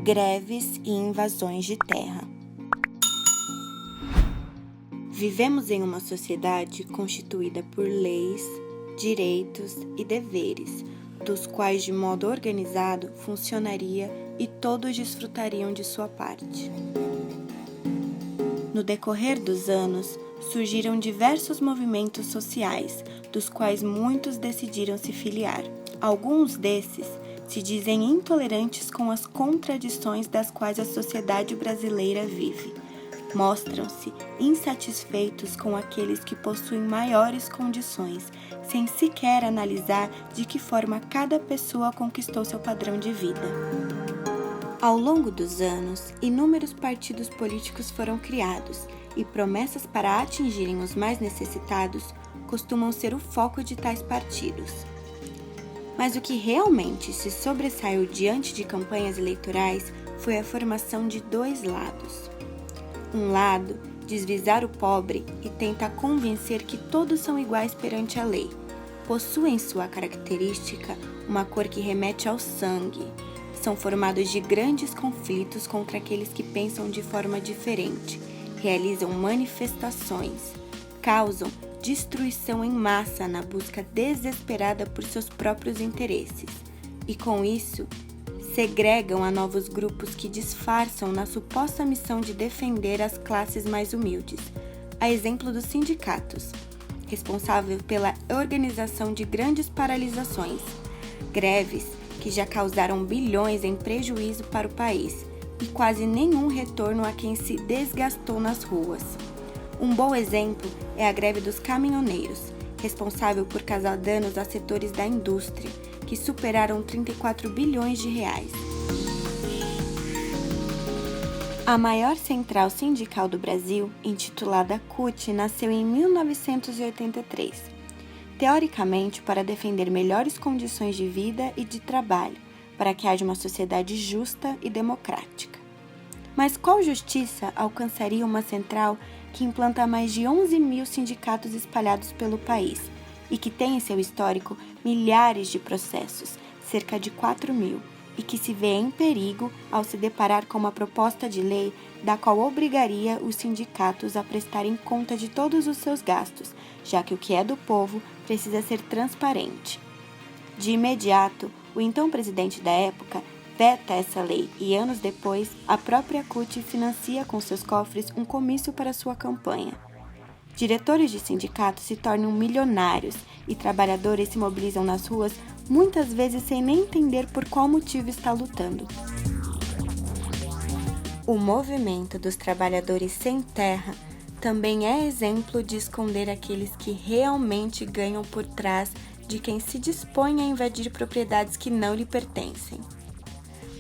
greves e invasões de terra. Vivemos em uma sociedade constituída por leis, direitos e deveres, dos quais de modo organizado funcionaria e todos desfrutariam de sua parte. No decorrer dos anos, surgiram diversos movimentos sociais, dos quais muitos decidiram se filiar. Alguns desses se dizem intolerantes com as contradições das quais a sociedade brasileira vive. Mostram-se insatisfeitos com aqueles que possuem maiores condições, sem sequer analisar de que forma cada pessoa conquistou seu padrão de vida. Ao longo dos anos, inúmeros partidos políticos foram criados e promessas para atingirem os mais necessitados costumam ser o foco de tais partidos. Mas o que realmente se sobressaiu diante de campanhas eleitorais foi a formação de dois lados. Um lado diz visar o pobre e tenta convencer que todos são iguais perante a lei. Possuem sua característica uma cor que remete ao sangue. São formados de grandes conflitos contra aqueles que pensam de forma diferente. Realizam manifestações, causam destruição em massa na busca desesperada por seus próprios interesses. E com isso, segregam a novos grupos que disfarçam na suposta missão de defender as classes mais humildes, a exemplo dos sindicatos, responsável pela organização de grandes paralisações, greves que já causaram bilhões em prejuízo para o país e quase nenhum retorno a quem se desgastou nas ruas. Um bom exemplo é a greve dos caminhoneiros, responsável por causar danos a setores da indústria, que superaram 34 bilhões de reais. A maior central sindical do Brasil, intitulada CUT, nasceu em 1983, teoricamente para defender melhores condições de vida e de trabalho, para que haja uma sociedade justa e democrática. Mas qual justiça alcançaria uma central que implanta mais de 11 mil sindicatos espalhados pelo país e que tem em seu histórico milhares de processos, cerca de 4 mil, e que se vê em perigo ao se deparar com uma proposta de lei da qual obrigaria os sindicatos a prestarem conta de todos os seus gastos, já que o que é do povo precisa ser transparente. De imediato, o então presidente da época veta essa lei e, anos depois, a própria CUT financia com seus cofres um comício para sua campanha. Diretores de sindicatos se tornam milionários e trabalhadores se mobilizam nas ruas, muitas vezes sem nem entender por qual motivo está lutando. O movimento dos trabalhadores sem terra também é exemplo de esconder aqueles que realmente ganham por trás de quem se dispõe a invadir propriedades que não lhe pertencem.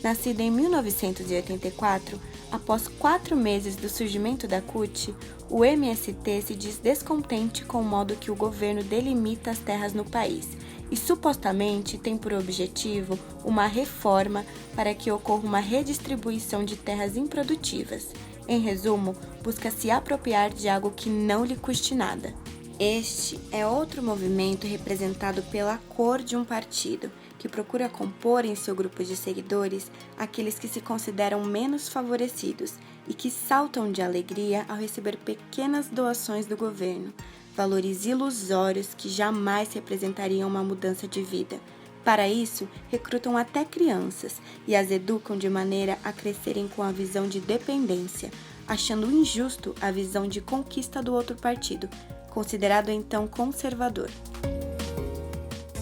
Nascida em 1984, após 4 meses do surgimento da CUT, o MST se diz descontente com o modo que o governo delimita as terras no país e supostamente tem por objetivo uma reforma para que ocorra uma redistribuição de terras improdutivas. Em resumo, busca se apropriar de algo que não lhe custe nada. Este é outro movimento representado pela cor de um partido, que procura compor em seu grupo de seguidores aqueles que se consideram menos favorecidos e que saltam de alegria ao receber pequenas doações do governo, valores ilusórios que jamais representariam uma mudança de vida. Para isso, recrutam até crianças e as educam de maneira a crescerem com a visão de dependência, achando injusto a visão de conquista do outro partido, considerado então conservador.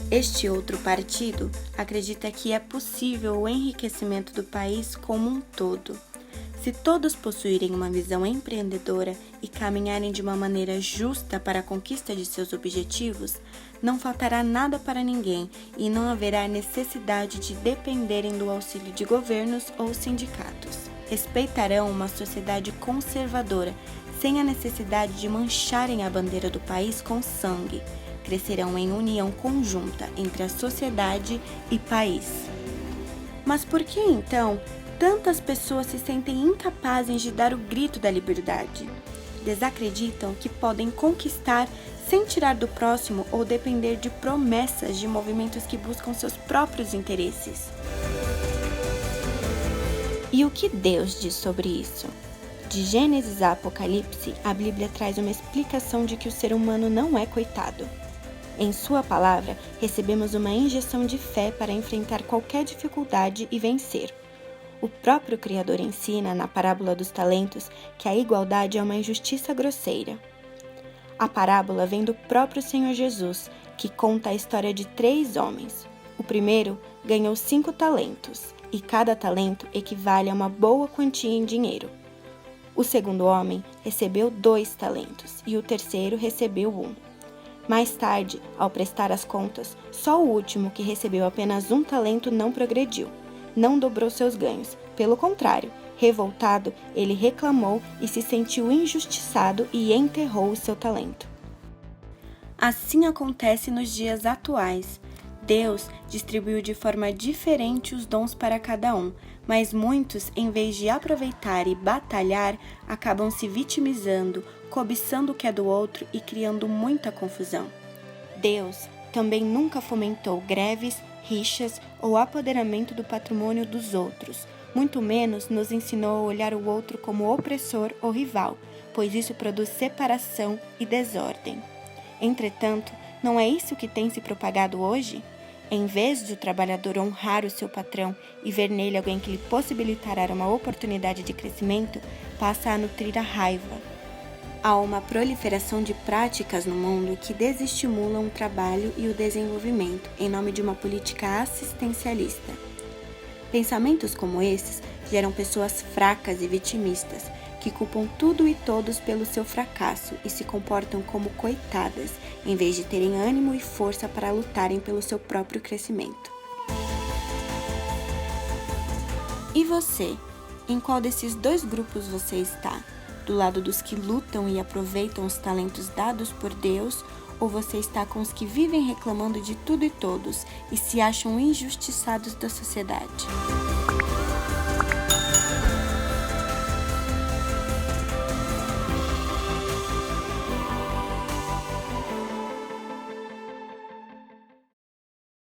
Este outro partido acredita que é possível o enriquecimento do país como um todo. Se todos possuírem uma visão empreendedora e caminharem de uma maneira justa para a conquista de seus objetivos, não faltará nada para ninguém e não haverá necessidade de dependerem do auxílio de governos ou sindicatos. Respeitarão uma sociedade conservadora, sem a necessidade de mancharem a bandeira do país com sangue. Crescerão em união conjunta entre a sociedade e país. Mas por que, então, tantas pessoas se sentem incapazes de dar o grito da liberdade? Desacreditam que podem conquistar sem tirar do próximo ou depender de promessas de movimentos que buscam seus próprios interesses. E o que Deus diz sobre isso? De Gênesis a Apocalipse, a Bíblia traz uma explicação de que o ser humano não é coitado. Em sua palavra, recebemos uma injeção de fé para enfrentar qualquer dificuldade e vencer. O próprio Criador ensina, na parábola dos talentos, que a igualdade é uma injustiça grosseira. A parábola vem do próprio Senhor Jesus, que conta a história de 3 homens. O primeiro ganhou 5 talentos, e cada talento equivale a uma boa quantia em dinheiro. O segundo homem recebeu 2 talentos, e o terceiro recebeu 1. Mais tarde, ao prestar as contas, só o último, que recebeu apenas 1 talento, não progrediu. Não dobrou seus ganhos. Pelo contrário, revoltado, ele reclamou e se sentiu injustiçado e enterrou o seu talento. Assim acontece nos dias atuais. Deus distribuiu de forma diferente os dons para cada um, mas muitos, em vez de aproveitar e batalhar, acabam se vitimizando, cobiçando o que é do outro e criando muita confusão. Deus também nunca fomentou greves, rixas ou apoderamento do patrimônio dos outros, muito menos nos ensinou a olhar o outro como opressor ou rival, pois isso produz separação e desordem. Entretanto, não é isso que tem se propagado hoje? Em vez de o trabalhador honrar o seu patrão e ver nele alguém que lhe possibilitará uma oportunidade de crescimento, passa a nutrir a raiva. Há uma proliferação de práticas no mundo que desestimulam o trabalho e o desenvolvimento em nome de uma política assistencialista. Pensamentos como esses geram pessoas fracas e vitimistas, que culpam tudo e todos pelo seu fracasso e se comportam como coitadas, em vez de terem ânimo e força para lutarem pelo seu próprio crescimento. E você? Em qual desses 2 grupos você está? Do lado dos que lutam e aproveitam os talentos dados por Deus, ou você está com os que vivem reclamando de tudo e todos e se acham injustiçados da sociedade?